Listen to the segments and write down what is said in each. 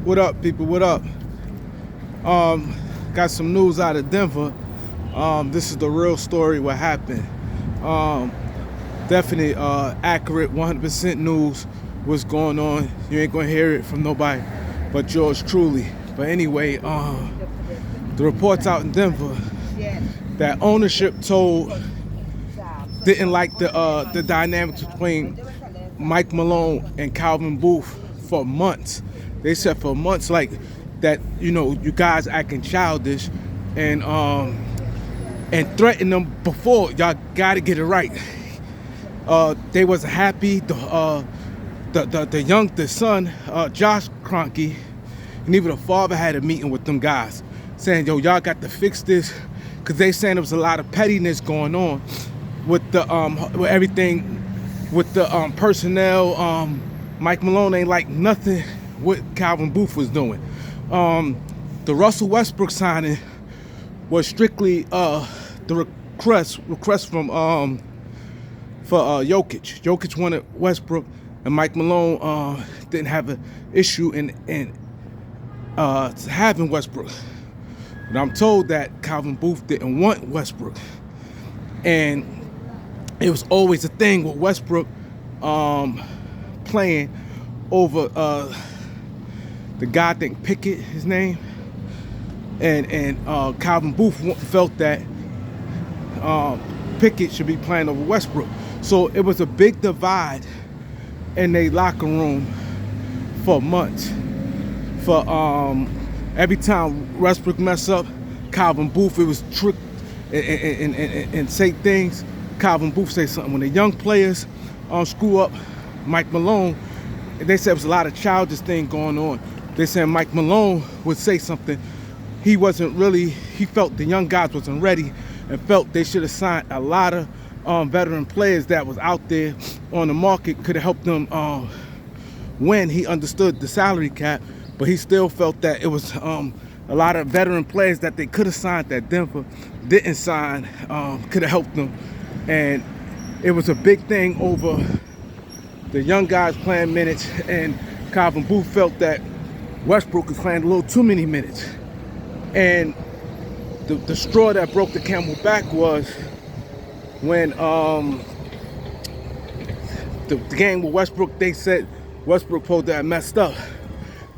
What up, people? What up? Got some news out of Denver. This is the real story. What happened? Definitely accurate, 100% news. What's going on? You ain't gonna hear it from nobody but yours truly. But anyway, the reports out in Denver that ownership didn't like the dynamics between Mike Malone and Calvin Booth for months. They said for months like that, you guys acting childish and threatened them before. Y'all gotta get it right. They wasn't happy. The son, Josh Kroenke, and even the father had a meeting with them guys saying, yo, y'all got to fix this, because they saying there was a lot of pettiness going on with the with everything with the personnel. Mike Malone ain't like nothing what Calvin Booth was doing. The Russell Westbrook signing was strictly the request from for Jokic. Jokic wanted Westbrook, and Mike Malone didn't have an issue in having Westbrook. But I'm told that Calvin Booth didn't want Westbrook, and it was always a thing with Westbrook playing over the guy, I think Pickett, his name, and Calvin Booth felt that Pickett should be playing over Westbrook. So it was a big divide in their locker room for months. For every time Westbrook mess up, Calvin Booth, it was trick and say things. Calvin Booth say something. When the young players screw up Mike Malone, they said it was a lot of childish thing going on. They said Mike Malone would say something. He felt the young guys wasn't ready, and felt they should have signed a lot of veteran players that was out there on the market, could have helped them win. He understood the salary cap, but he still felt that it was a lot of veteran players that they could have signed that Denver didn't sign, could have helped them. And it was a big thing over the young guys playing minutes, and Calvin Booth felt that Westbrook was playing a little too many minutes. And the straw that broke the camel back was when the game with Westbrook, they said Westbrook supposed to have messed up.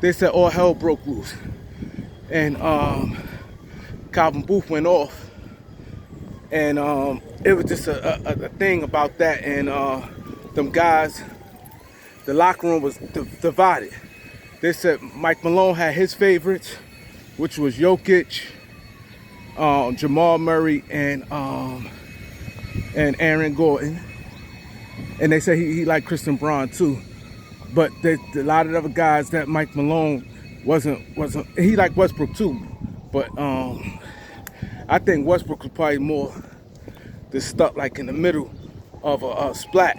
They said all hell broke loose, and Calvin Booth went off, and it was just a thing about that. And them guys, the locker room was divided. They said Mike Malone had his favorites, which was Jokic, Jamal Murray, and Aaron Gordon. And they said he liked Christian Braun too. But a lot of the other guys that Mike Malone wasn't. He liked Westbrook too. But I think Westbrook was probably more just stuck like in the middle of a splat.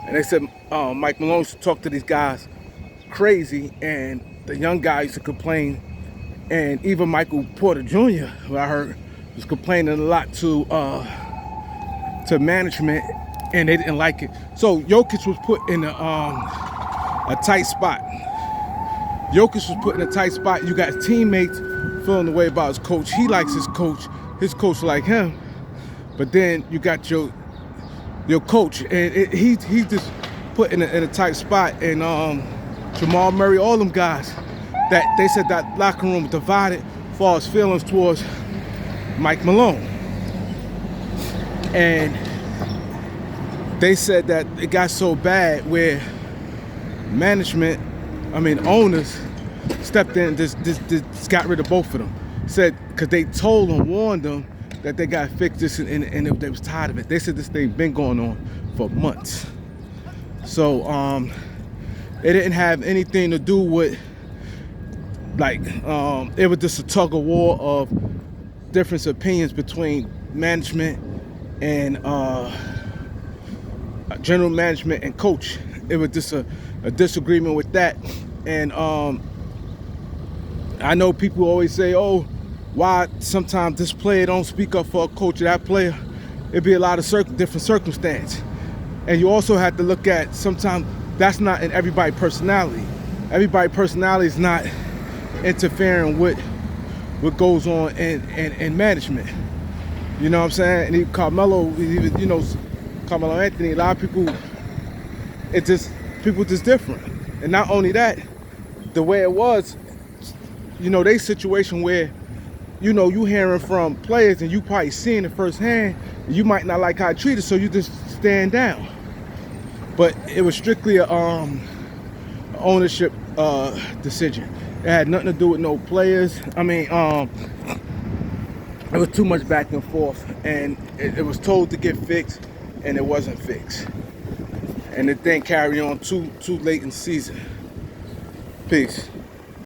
And they said Mike Malone used to talk to these guys crazy, and the young guys used to complain. And even Michael Porter Jr., who I heard, was complaining a lot to management, and they didn't like it. So Jokic was put in a tight spot. Jokic was put in a tight spot. You got teammates feeling the way about his coach. He likes his coach like him. But then you got your coach, and he's just put in a tight spot. And Jamal Murray, all them guys, that they said that locker room was divided as far as feelings towards Mike Malone. And they said that it got so bad where owners stepped in and just got rid of both of them. Said, because they told them, warned them that they got to fix this, and they was tired of it. They said this thing been going on for months. So it didn't have anything to do with it was just a tug of war of different opinions between management and general management and coach. It was just a disagreement with that. And I know people always say, oh, why sometimes this player don't speak up for a coach or that player. It'd be a lot of different circumstances. And you also have to look at, sometimes that's not in everybody's personality. everybody's personality is not interfering with what goes on in management. You know what I'm saying? And Carmelo, you know, Carmelo Anthony, a lot of people, people just different. And not only that, the way it was, you know, they situation where, you know, you hearing from players and you probably seeing it firsthand, you might not like how it treated, so you just stand down. But it was strictly a ownership decision. It had nothing to do with no players. I mean, it was too much back and forth, and it was told to get fixed, and it wasn't fixed. And the thing carried on too late in the season. Peace.